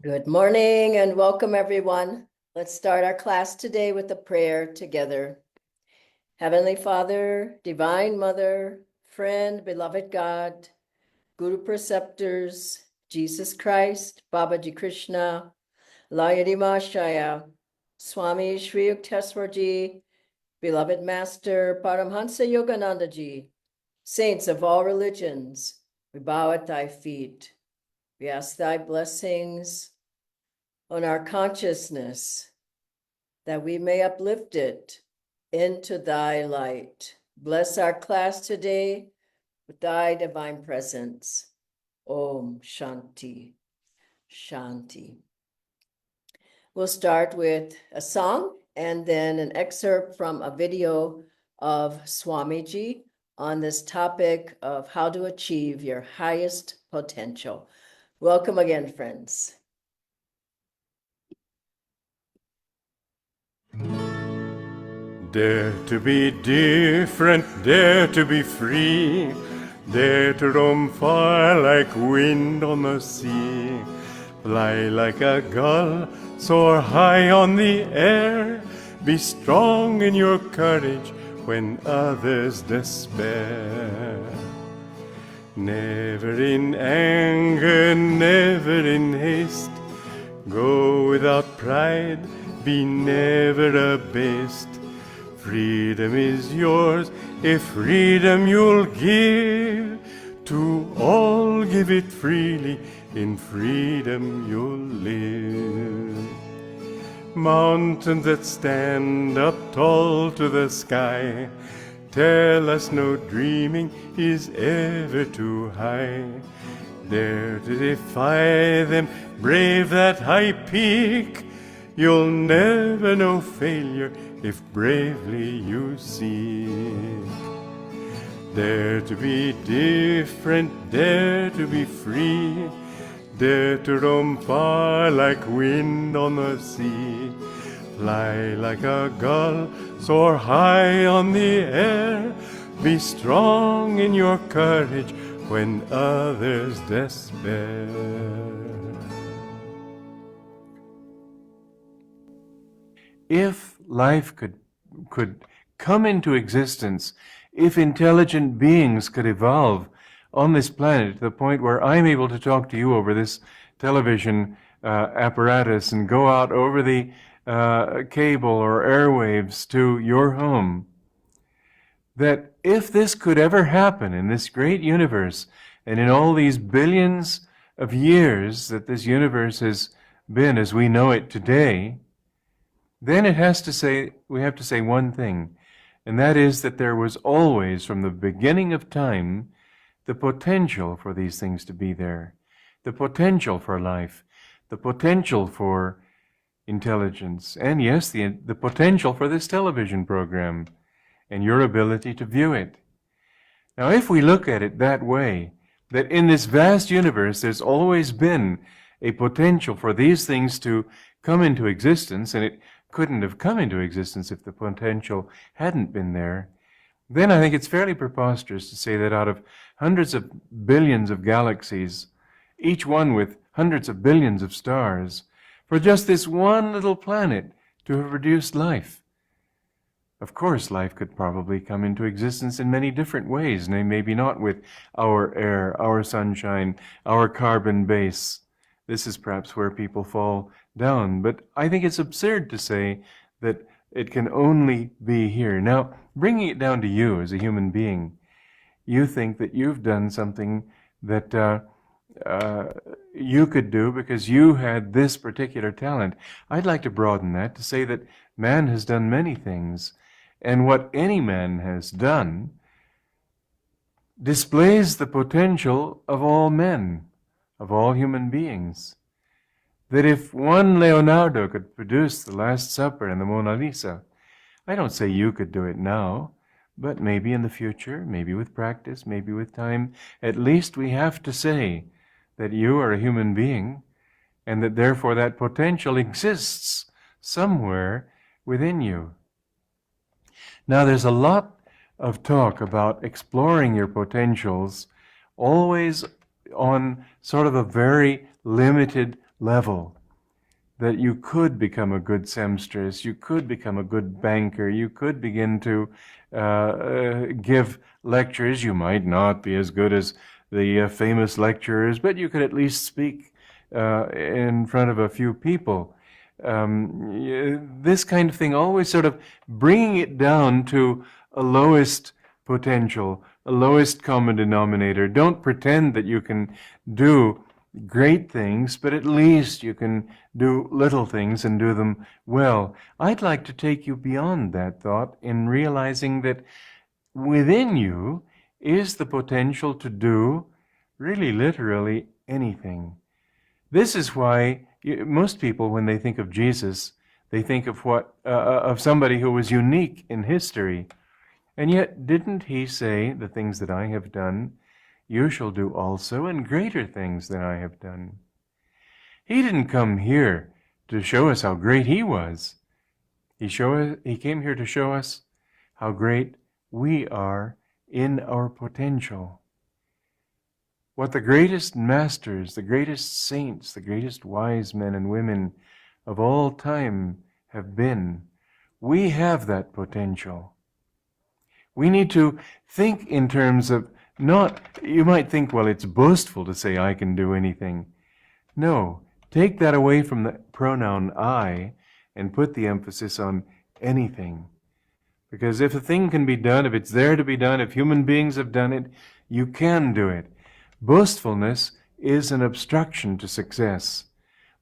Good morning and welcome, everyone. Let's start our class today with a prayer together. Heavenly Father, Divine Mother, friend, beloved God, Guru Preceptors, Jesus Christ, Babaji Krishna, Layadima Shaya, Swami Shri Yukteswarji, beloved Master Paramhansa Yogananda Ji, saints of all religions, we bow at thy feet. We ask thy blessings on our consciousness, that we may uplift it into thy light. Bless our class today with thy divine presence. Om Shanti, Shanti. We'll start with a song and then an excerpt from a video of Swamiji on this topic of how to achieve your highest potential. Welcome again, friends. Dare to be different, dare to be free, dare to roam far like wind on the sea, fly like a gull, soar high on the air, be strong in your courage when others despair. Never in anger, never in haste, go without pride, be never abased. Freedom is yours, if freedom you'll give, to all give it freely, in freedom you'll live. Mountains that stand up tall to the sky, tell us no dreaming is ever too high. Dare to defy them, brave that high peak, you'll never know failure if bravely you seek. Dare to be different, dare to be free, dare to roam far like wind on the sea, fly like a gull, soar high on the air, be strong in your courage when others despair. If life could come into existence, if intelligent beings could evolve on this planet to the point where I'm able to talk to you over this television apparatus and go out over the cable or airwaves to your home, that if this could ever happen in this great universe and in all these billions of years that this universe has been as we know it today, then we have to say one thing, and that is that there was always, from the beginning of time, the potential for these things to be there, the potential for life, the potential for intelligence, and yes, the potential for this television program and your ability to view it. Now, if we look at it that way, that in this vast universe there's always been a potential for these things to come into existence, and it couldn't have come into existence if the potential hadn't been there, then I think it's fairly preposterous to say that out of hundreds of billions of galaxies, each one with hundreds of billions of stars, for just this one little planet to have produced life. Of course, life could probably come into existence in many different ways, and maybe not with our air, our sunshine, our carbon base. This is perhaps where people fall down, but I think it's absurd to say that it can only be here. Now, bringing it down to you as a human being, you think that you've done something that you could do because you had this particular talent. I'd like to broaden that to say that man has done many things, and what any man has done displays the potential of all men, of all human beings. That if one Leonardo could produce the Last Supper and the Mona Lisa, I don't say you could do it now, but maybe in the future, maybe with practice, maybe with time, at least we have to say that you are a human being and that therefore that potential exists somewhere within you. Now, there's a lot of talk about exploring your potentials, always on sort of a very limited level, that you could become a good seamstress, you could become a good banker, you could begin to give lectures. You might not be as good as the famous lecturers, but you could at least speak in front of a few people. This kind of thing, always sort of bringing it down to a lowest potential, a lowest common denominator. Don't pretend that you can do great things, but at least you can do little things and do them well. I'd like to take you beyond that thought in realizing that within you is the potential to do really literally anything. This is why most people, when they think of Jesus, they think of of somebody who was unique in history. And yet, didn't he say, the things that I have done, you shall do also, and greater things than I have done? He didn't come here to show us how great he was. He came here to show us how great we are in our potential. What the greatest masters, the greatest saints, the greatest wise men and women of all time have been, we have that potential. We need to think in terms of not, you might think, well, it's boastful to say I can do anything. No, take that away from the pronoun I and put the emphasis on anything. Because if a thing can be done, if it's there to be done, if human beings have done it, you can do it. Boastfulness is an obstruction to success.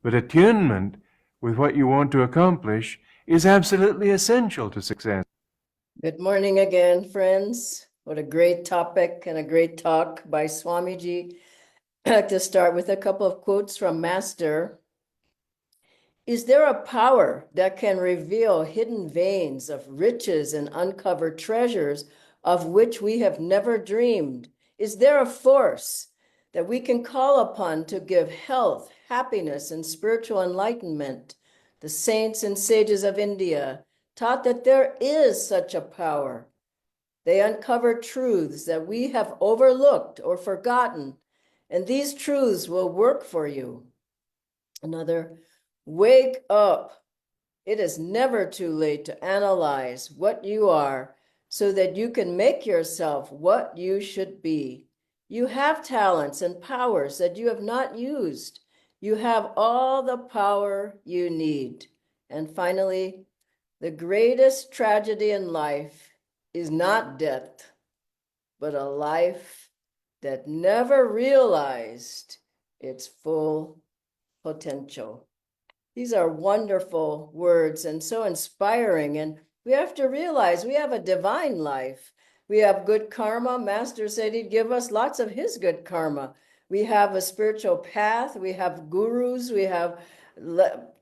But attunement with what you want to accomplish is absolutely essential to success. Good morning again, friends. What a great topic and a great talk by Swamiji. I'd like to start with a couple of quotes from Master. Is there a power that can reveal hidden veins of riches and uncover treasures of which we have never dreamed? Is there a force that we can call upon to give health, happiness, and spiritual enlightenment? The saints and sages of India taught that there is such a power. They uncover truths that we have overlooked or forgotten, and these truths will work for you. Another, wake up. It is never too late to analyze what you are so that you can make yourself what you should be. You have talents and powers that you have not used. You have all the power you need. And finally, the greatest tragedy in life is not death, but a life that never realized its full potential. These are wonderful words and so inspiring. And we have to realize we have a divine life. We have good karma. Master said he'd give us lots of his good karma. We have a spiritual path. We have gurus. We have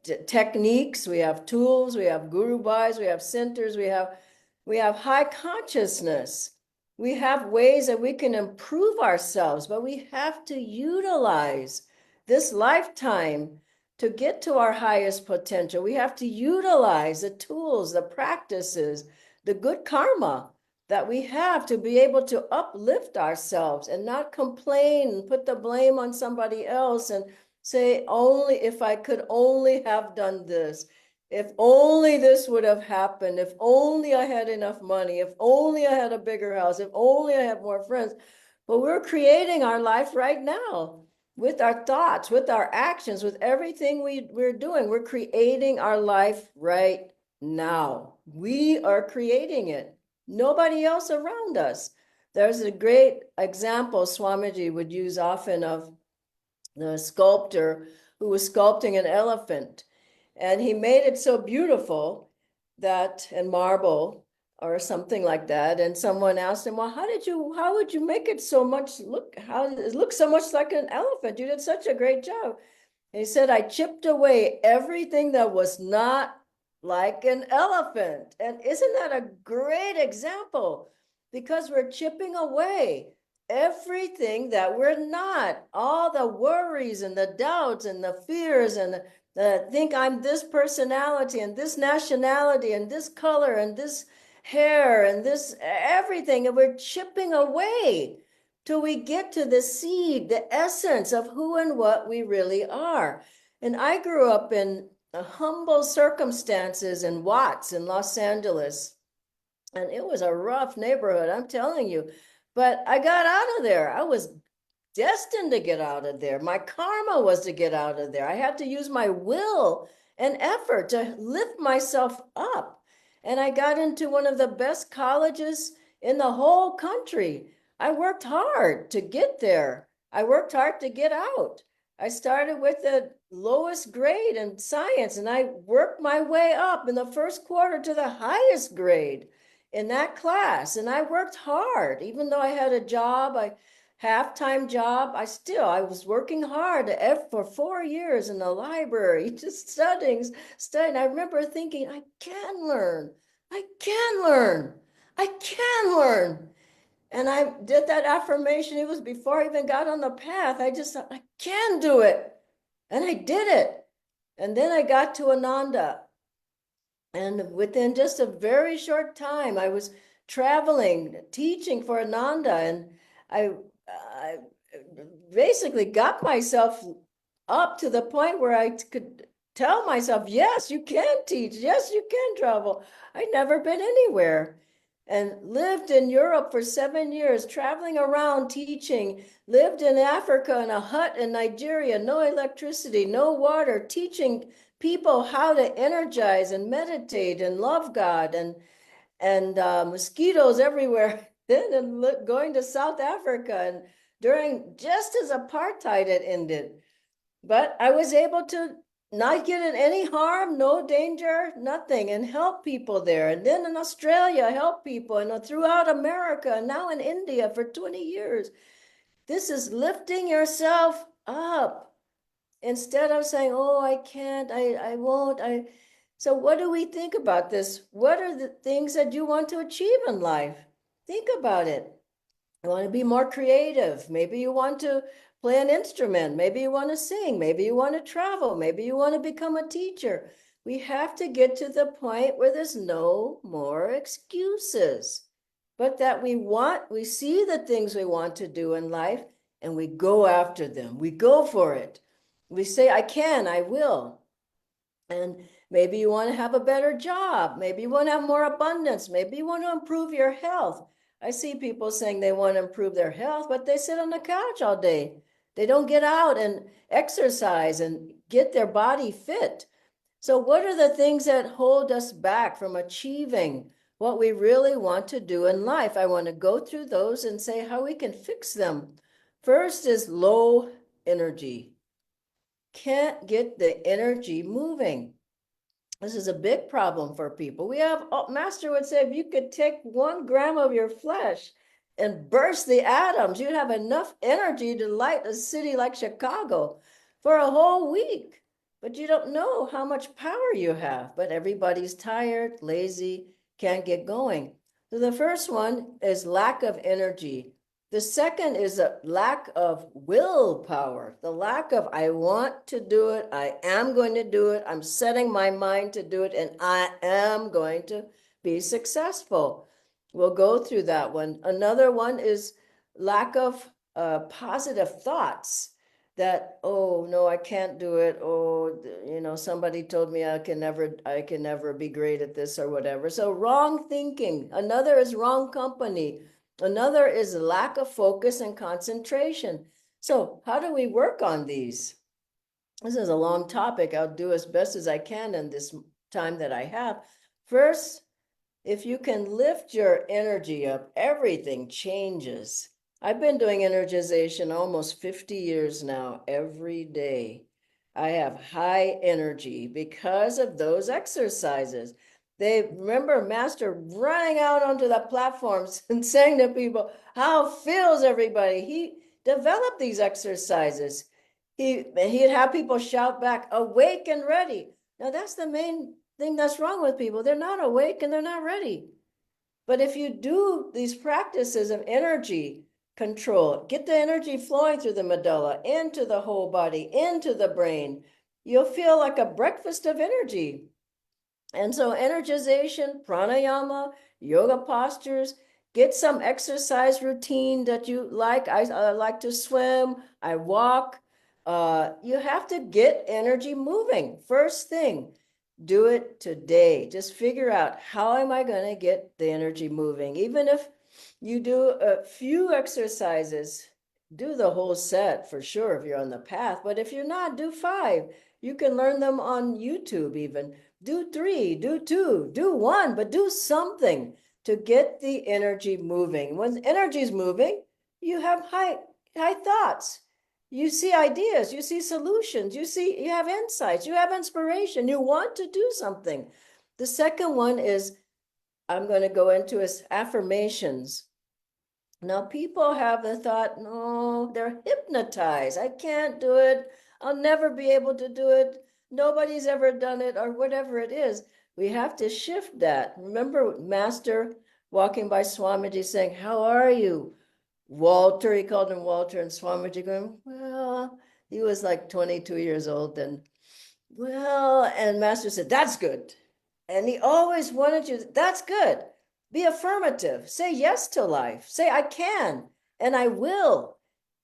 techniques. We have tools. We have guru bhais. We have centers. We have high consciousness. We have ways that we can improve ourselves, but we have to utilize this lifetime to get to our highest potential. We have to utilize the tools, the practices, the good karma that we have to be able to uplift ourselves and not complain and put the blame on somebody else and say, only if I could only have done this, if only this would have happened, if only I had enough money, if only I had a bigger house, if only I had more friends. But we're creating our life right now with our thoughts, with our actions, with everything we're doing. We're creating our life right now. We are creating it. Nobody else around us. There's a great example Swamiji would use often of the sculptor who was sculpting an elephant. And he made it so beautiful that, in marble or something like that. And someone asked him, well, how would you make it so much, how it looks so much like an elephant? You did such a great job. And he said, I chipped away everything that was not like an elephant. And isn't that a great example? Because we're chipping away everything that we're not, all the worries and the doubts and the fears and think I'm this personality and this nationality and this color and this hair and this everything, and we're chipping away till we get to the seed, the essence of who and what we really are. And I grew up in humble circumstances in Watts in Los Angeles. And it was a rough neighborhood, I'm telling you. But I got out of there. I was destined to get out of there. My karma was to get out of there. I had to use my will and effort to lift myself up. And I got into one of the best colleges in the whole country. I worked hard to get there. I worked hard to get out. I started with the lowest grade in science and I worked my way up in the first quarter to the highest grade in that class. And I worked hard, even though I had a job, half-time job. I was working hard for 4 years in the library, just studying. I remember thinking, I can learn, I can learn, I can learn. And I did that affirmation. It was before I even got on the path. I just thought, I can do it. And I did it. And then I got to Ananda. And within just a very short time, I was traveling, teaching for Ananda. And I basically got myself up to the point where I could tell myself, yes, you can teach. Yes, you can travel. I'd never been anywhere and lived in Europe for 7 years, traveling around teaching, lived in Africa in a hut in Nigeria, no electricity, no water, teaching people how to energize and meditate and love God and mosquitoes everywhere. Then and going to South Africa and during just as apartheid had ended. But I was able to not get in any harm, no danger, nothing, and help people there. And then in Australia, help people, and throughout America, and now in India for 20 years. This is lifting yourself up instead of saying, oh, I can't, I won't, So what do we think about this? What are the things that you want to achieve in life? Think about it. You want to be more creative. Maybe you want to play an instrument. Maybe you want to sing. Maybe you want to travel. Maybe you want to become a teacher. We have to get to the point where there's no more excuses, but that we see the things we want to do in life and we go after them. We go for it. We say, I can, I will. And maybe you want to have a better job. Maybe you want to have more abundance. Maybe you want to improve your health. I see people saying they want to improve their health, but they sit on the couch all day. They don't get out and exercise and get their body fit. So what are the things that hold us back from achieving what we really want to do in life? I want to go through those and say how we can fix them. First is low energy. Can't get the energy moving. This is a big problem for people. Master would say, if you could take 1 gram of your flesh and burst the atoms, you'd have enough energy to light a city like Chicago for a whole week. But you don't know how much power you have. But everybody's tired, lazy, can't get going. So the first one is lack of energy. The second is a lack of willpower, the lack of, I want to do it, I am going to do it, I'm setting my mind to do it, and I am going to be successful. We'll go through that one. Another one is lack of positive thoughts that, oh, no, I can't do it. Oh, somebody told me I can never be great at this or whatever. So wrong thinking. Another is wrong company. Another is lack of focus and concentration. So how do we work on these? This is a long topic. I'll do as best as I can in this time that I have. First, if you can lift your energy up, everything changes. I've been doing energization almost 50 years now, every day. I have high energy because of those exercises. They remember Master running out onto the platforms and saying to people, how feels everybody? He developed these exercises. He'd have people shout back, awake and ready. Now that's the main thing that's wrong with people. They're not awake and they're not ready. But if you do these practices of energy control, get the energy flowing through the medulla, into the whole body, into the brain, you'll feel like a breakfast of energy. And so energization, pranayama, yoga postures, get some exercise routine that you like. I like to swim, I walk, You have to get energy moving. First thing, do it today. Just figure out, how am I going to get the energy moving? Even if you do a few exercises, do the whole set for sure if you're on the path. But if you're not, do 5. You can learn them on YouTube even. Do 3, do 2, do 1, but do something to get the energy moving. When energy is moving, you have high thoughts. You see ideas, you see solutions, you have insights, you have inspiration, you want to do something. The second one is, I'm going to go into is affirmations. Now, people have the thought, no, they're hypnotized. I can't do it. I'll never be able to do it. Nobody's ever done it, or whatever it is. We have to shift that. Remember Master walking by Swamiji saying, how are you? Walter, he called him Walter, and Swamiji going, well, he was like 22 years old. And well, and Master said, that's good. And he always wanted you, that's good. Be affirmative. Say yes to life. Say, I can and I will.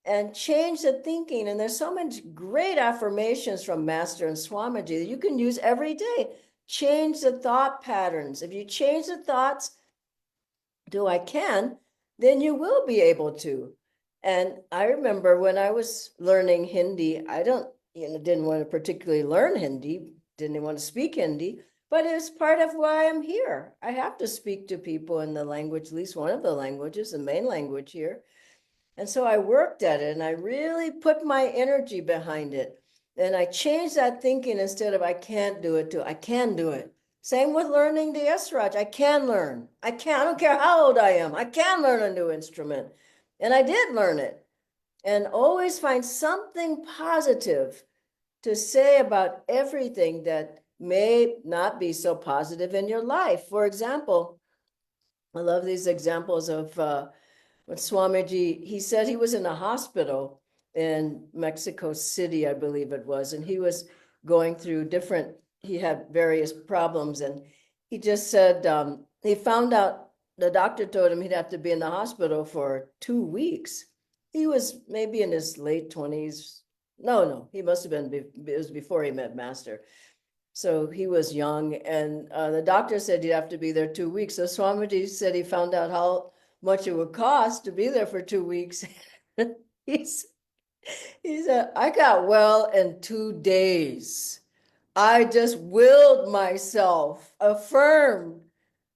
And change the thinking. And there's so many great affirmations from Master and Swamiji that you can use every day. Change the thought patterns. If you change the thoughts, do I can, then you will be able to. And I remember when I was learning Hindi, I didn't want to particularly learn Hindi, didn't want to speak Hindi, but it's part of why I'm here. I have to speak to people in the language, at least one of the languages, the main language here. And so I worked at it and I really put my energy behind it. And I changed that thinking, instead of I can't do it, to I can do it. Same with learning the Esraj. I can learn. I don't care how old I am. I can learn a new instrument. And I did learn it. And always find something positive to say about everything that may not be so positive in your life. For example, I love these examples of when Swamiji, he said he was in a hospital in Mexico City, I believe it was, and he was going through he had various problems, and he just said, he found out, the doctor told him he'd have to be in the hospital for 2 weeks. He was maybe in his late 20s. No, he must have been, it was before he met Master. So he was young, and the doctor said he'd have to be there 2 weeks. So Swamiji said he found out how much it would cost to be there for 2 weeks. He's, he said, I got well in 2 days. I just willed myself, affirmed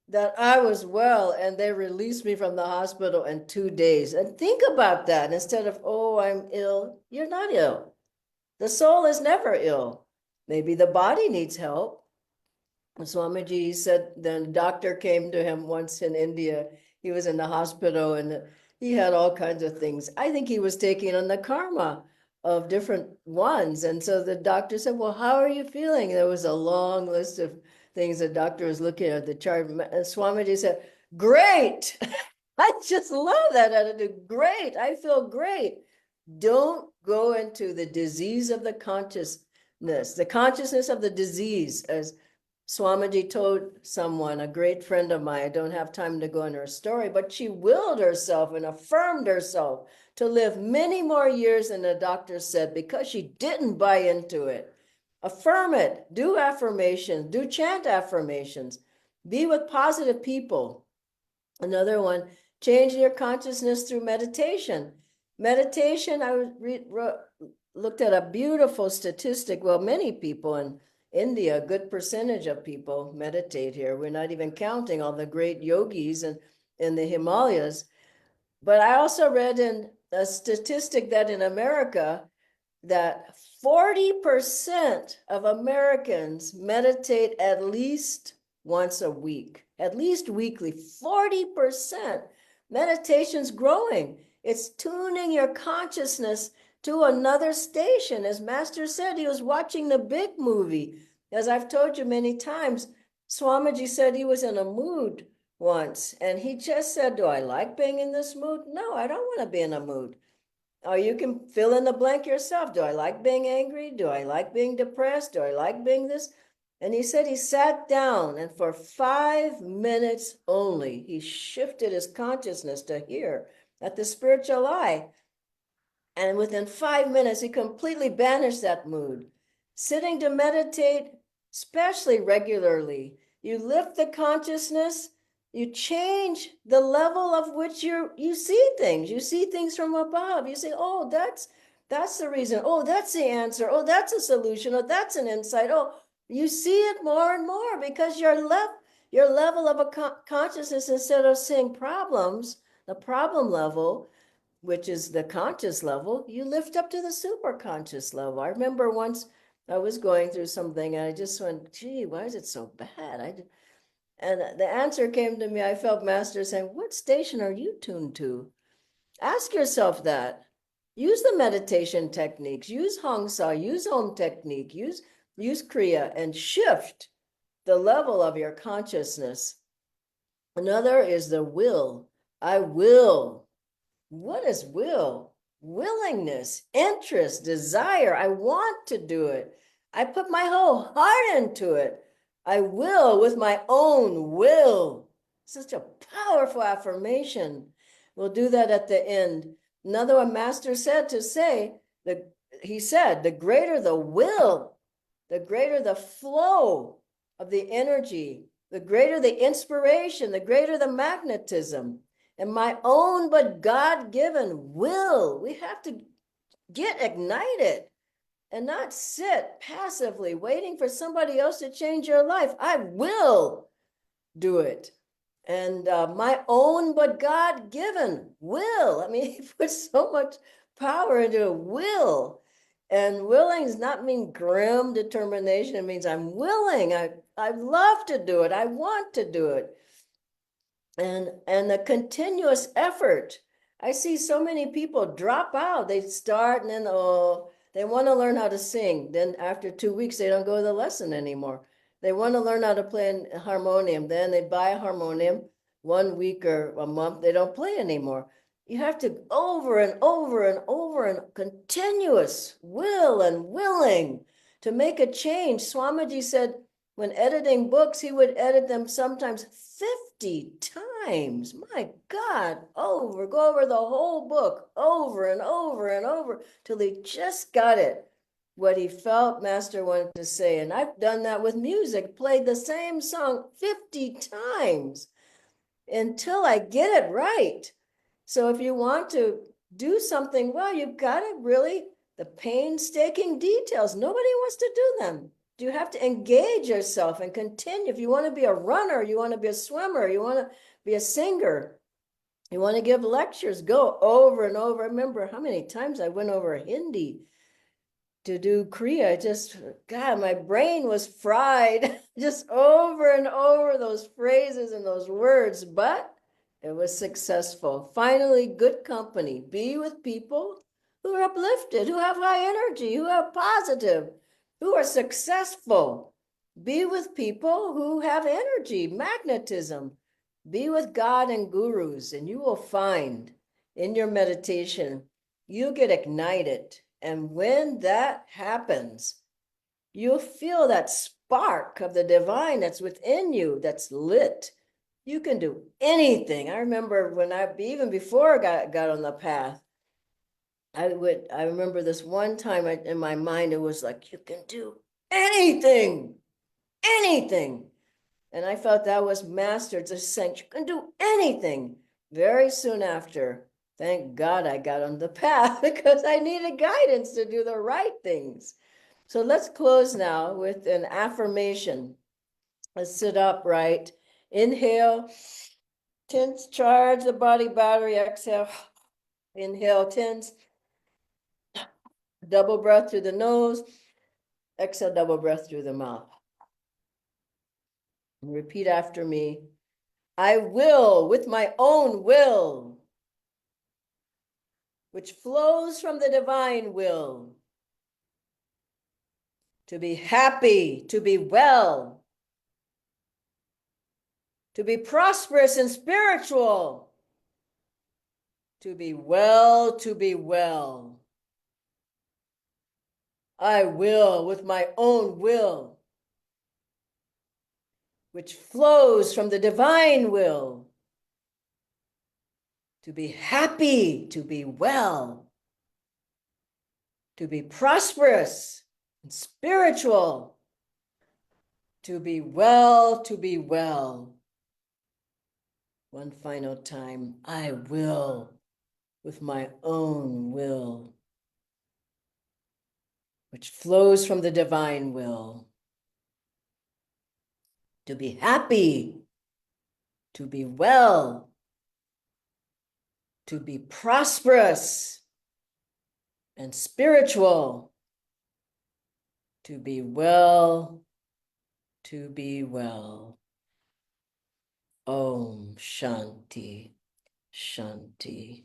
that I was well, and they released me from the hospital in 2 days. And think about that. Instead of, oh, I'm ill, you're not ill. The soul is never ill. Maybe the body needs help. Swamiji said, then the doctor came to him once in India. He was in the hospital and he had all kinds of things. I think he was taking on the karma of different ones. And so the doctor said, well, how are you feeling? There was a long list of things. The doctor was looking at the chart. And Swamiji said, great. I just love that attitude. Great. I feel great. Don't go into the disease of the consciousness of the disease, as Swamiji told someone, a great friend of mine. I don't have time to go into her story, but she willed herself and affirmed herself to live many more years than the doctor said, because she didn't buy into it. Affirm it. Do affirmations. Do chant affirmations. Be with positive people. Another one, change your consciousness through meditation. Meditation, I looked at a beautiful statistic. Well, many people in India, a good percentage of people meditate here. We're not even counting all the great yogis in the Himalayas. But I also read in a statistic that in America, that 40% of Americans meditate at least once a week, at least weekly. 40%. Meditation's growing. It's tuning your consciousness to another station. As Master said, he was watching the big movie. As I've told you many times, Swamiji said he was in a mood once, and he just said, do I like being in this mood? No, I don't want to be in a mood. Or you can fill in the blank yourself. Do I like being angry? Do I like being depressed? Do I like being this? And he said he sat down, and for 5 minutes only, he shifted his consciousness to here at the spiritual eye. And within 5 minutes, he completely banished that mood. Sitting to meditate, especially regularly, you lift the consciousness, you change the level of which you see things. You see things from above. You say, oh, that's the reason. Oh, that's the answer. Oh, that's a solution. Oh, that's an insight. Oh, you see it more and more because your level of a consciousness, instead of seeing problems, the problem level, which is the conscious level, you lift up to the super conscious level. I remember once I was going through something and I just went, gee, why is it so bad? And the answer came to me. I felt Master saying, what station are you tuned to? Ask yourself that. Use the meditation techniques, use Hangsa, use Om technique, use Kriya, and shift the level of your consciousness. Another is the will. I will. What is will? Willingness, interest, desire. I want to do it. I put my whole heart into it. I will with my own will. Such a powerful affirmation. We'll do that at the end. Another one Master said to say, he said, the greater the will, the greater the flow of the energy, the greater the inspiration, the greater the magnetism. And my own but God-given will. We have to get ignited and not sit passively waiting for somebody else to change your life. I will do it. And my own but God-given will. I mean, he puts so much power into will. And willing does not mean grim determination. It means I'm willing. I love to do it. I want to do it. And the continuous effort. I see so many people drop out. They start and then, oh, they want to learn how to sing. Then after 2 weeks, they don't go to the lesson anymore. They want to learn how to play a harmonium. Then they buy a harmonium. 1 week or a month, they don't play anymore. You have to over and over and over and continuous will and willing to make a change. Swamiji said, when editing books, he would edit them sometimes 50 times. My God, go over the whole book over and over and over till he just got it, what he felt Master wanted to say. And I've done that with music, played the same song 50 times until I get it right. So if you want to do something well, you've got to really, the painstaking details, nobody wants to do them. You have to engage yourself and continue. If you want to be a runner, you want to be a swimmer, you want to be a singer, you want to give lectures, go over and over. I remember how many times I went over Hindi to do Kriya. God, my brain was fried just over and over those phrases and those words, but it was successful. Finally, good company. Be with people who are uplifted, who have high energy, who are positive, who are successful. Be with people who have energy, magnetism. Be with God and gurus, and you will find in your meditation, you get ignited. And when that happens, you'll feel that spark of the divine that's within you, that's lit. You can do anything. I remember even before I got on the path, I remember this one time in my mind, it was like, you can do anything, anything. And I felt that was Master just saying, you can do anything. Very soon after, thank God I got on the path because I needed guidance to do the right things. So let's close now with an affirmation. Let's sit upright. Inhale, tense, charge the body battery. Exhale, inhale, tense. Double breath through the nose. Exhale, double breath through the mouth. And repeat after me. I will, with my own will, which flows from the divine will, to be happy, to be well, to be prosperous and spiritual, to be well, to be well. I will, with my own will, which flows from the divine will, to be happy, to be well, to be prosperous and spiritual, to be well, to be well. One final time, I will, with my own will, which flows from the divine will. To be happy, to be well, to be prosperous and spiritual, to be well, to be well. Om Shanti, Shanti.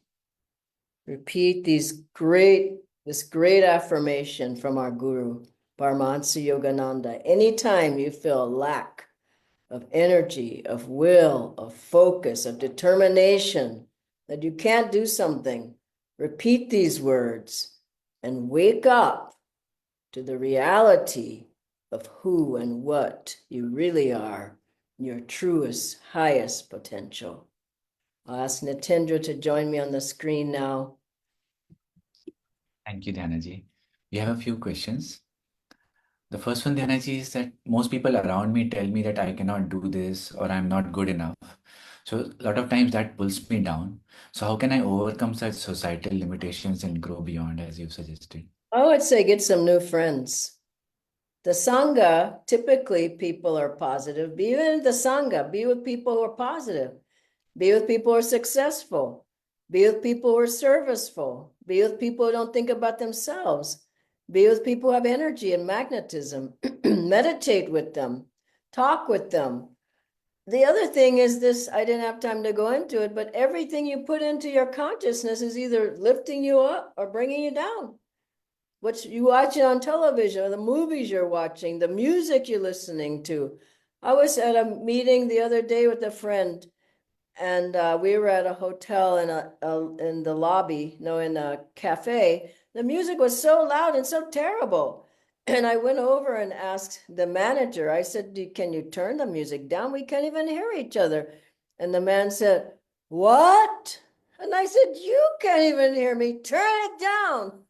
Repeat this great affirmation from our Guru, Paramhansa Yogananda. Anytime you feel lack of energy, of will, of focus, of determination, that you can't do something, repeat these words and wake up to the reality of who and what you really are, your truest, highest potential. I'll ask Nitendra to join me on the screen now. Thank you, Dhyanaji. We have a few questions. The first one, Dhyanaji, is that most people around me tell me that I cannot do this or I'm not good enough. So a lot of times that pulls me down. So how can I overcome such societal limitations and grow beyond, as you suggested? I would say get some new friends. The Sangha, typically people are positive. Be in the Sangha, be with people who are positive. Be with people who are successful. Be with people who are serviceful. Be with people who don't think about themselves. Be with people who have energy and magnetism. Meditate with them. Talk with them. The other thing is this, I didn't have time to go into it, but everything you put into your consciousness is either lifting you up or bringing you down. What you watching on television, or the movies you're watching, the music you're listening to. I was at a meeting the other day with a friend, and we were at a hotel in the lobby, no, in a cafe. The music was so loud and so terrible. And I went over and asked the manager, I said, can you turn the music down? We can't even hear each other. And the man said, what? And I said, you can't even hear me. Turn it down.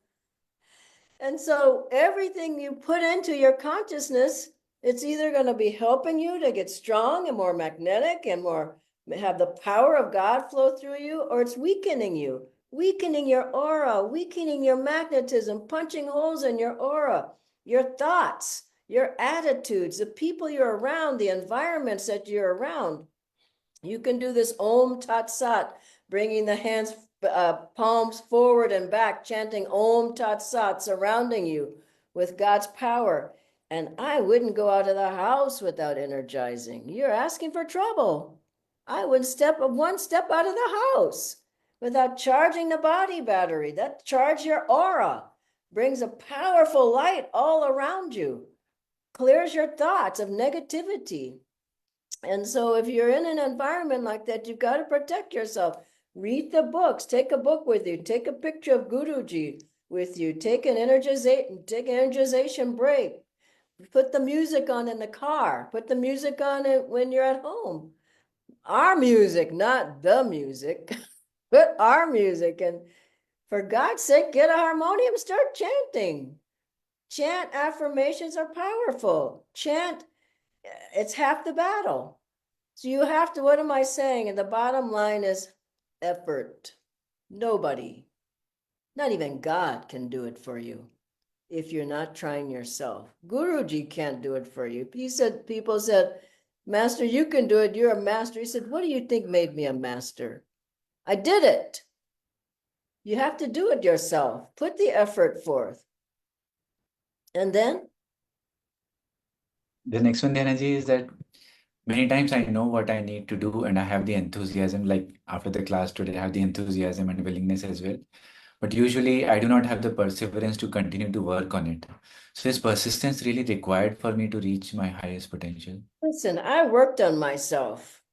And so everything you put into your consciousness, it's either going to be helping you to get strong and more magnetic and more have the power of God flow through you, or it's weakening you, weakening your aura, weakening your magnetism, punching holes in your aura, your thoughts, your attitudes, the people you're around, the environments that you're around. You can do this Om Tat Sat, bringing the hands, palms forward and back, chanting Om Tat Sat, surrounding you with God's power. And I wouldn't go out of the house without energizing. You're asking for trouble. I wouldn't step one step out of the house without charging the body battery. That charge your aura, brings a powerful light all around you, clears your thoughts of negativity. And so if you're in an environment like that, you've got to protect yourself. Read the books, take a book with you, take a picture of Guruji with you, take an energization break. Put the music on in the car, put the music on it when you're at home. Our music, not the music, but our music. And for God's sake, get a harmonium, start chanting. Chant affirmations are powerful. Chant, it's half the battle. So you have to, what am I saying? And the bottom line is effort. Nobody, not even God, can do it for you if you're not trying yourself. Guruji can't do it for you. He said, people said, Master, you can do it. You're a master. He said, what do you think made me a master? I did it. You have to do it yourself. Put the effort forth. And then? The next one, Dhyanaji, is that many times I know what I need to do and I have the enthusiasm, like after the class today, I have the enthusiasm and willingness as well. But usually I do not have the perseverance to continue to work on it. So is persistence really required for me to reach my highest potential? Listen, I worked on myself.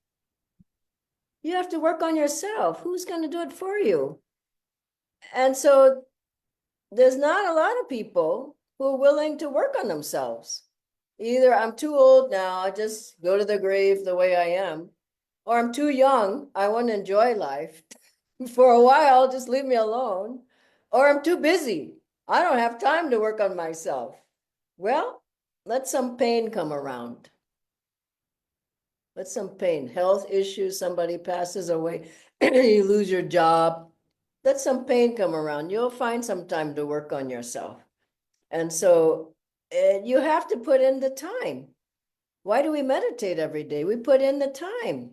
You have to work on yourself. Who's going to do it for you? And so there's not a lot of people who are willing to work on themselves. Either I'm too old now, I just go to the grave the way I am, or I'm too young, I want to enjoy life. For a while, just leave me alone. Or I'm too busy. I don't have time to work on myself. Well, let some pain come around. Let some pain, health issues, somebody passes away, you lose your job. Let some pain come around. You'll find some time to work on yourself. And so you have to put in the time. Why do we meditate every day? We put in the time,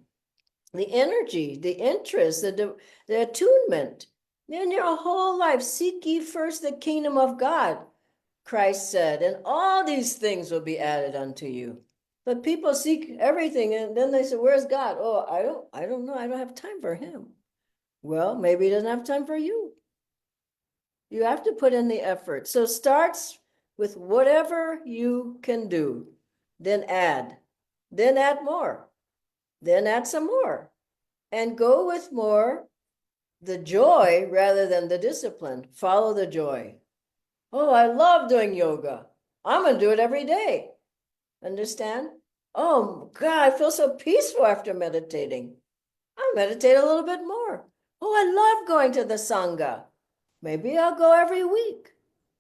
the energy, the interest, the attunement. In your whole life, seek ye first the kingdom of God, Christ said, and all these things will be added unto you. But people seek everything, and then they say, where's God? Oh, I don't know. I don't have time for him. Well, maybe he doesn't have time for you. You have to put in the effort. So starts with whatever you can do, then add more, then add some more, and go with more the joy rather than the discipline. Follow the joy. Oh, I love doing yoga. I'm going to do it every day. Understand? Oh, God, I feel so peaceful after meditating. I'll meditate a little bit more. Oh, I love going to the Sangha. Maybe I'll go every week.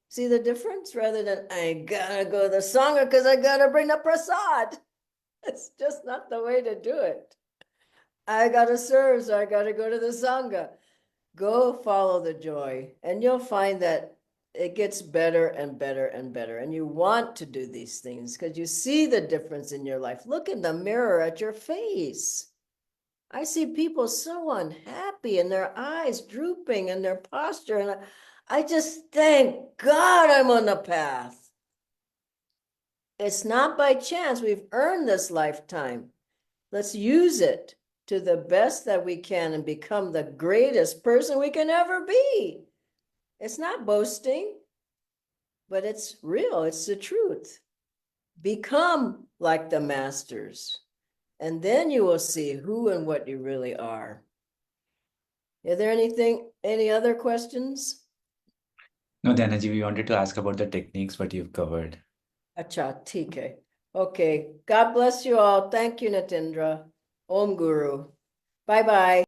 See the difference? Rather than, I gotta go to the Sangha because I gotta bring the prasad. It's just not the way to do it. I gotta serve, so I gotta go to the Sangha. Go follow the joy, and you'll find that it gets better and better and better. And you want to do these things because you see the difference in your life. Look in the mirror at your face. I see people so unhappy and their eyes drooping and their posture. And I just thank God I'm on the path. It's not by chance. We've earned this lifetime. Let's use it to the best that we can and become the greatest person we can ever be. It's not boasting, but it's real. It's the truth. Become like the masters, and then you will see who and what you really are. Is there any other questions? No, Dhyanaji, we wanted to ask about the techniques, but you've covered. Acha, theek hai. Okay. God bless you all. Thank you, Natindra. Om Guru. Bye-bye.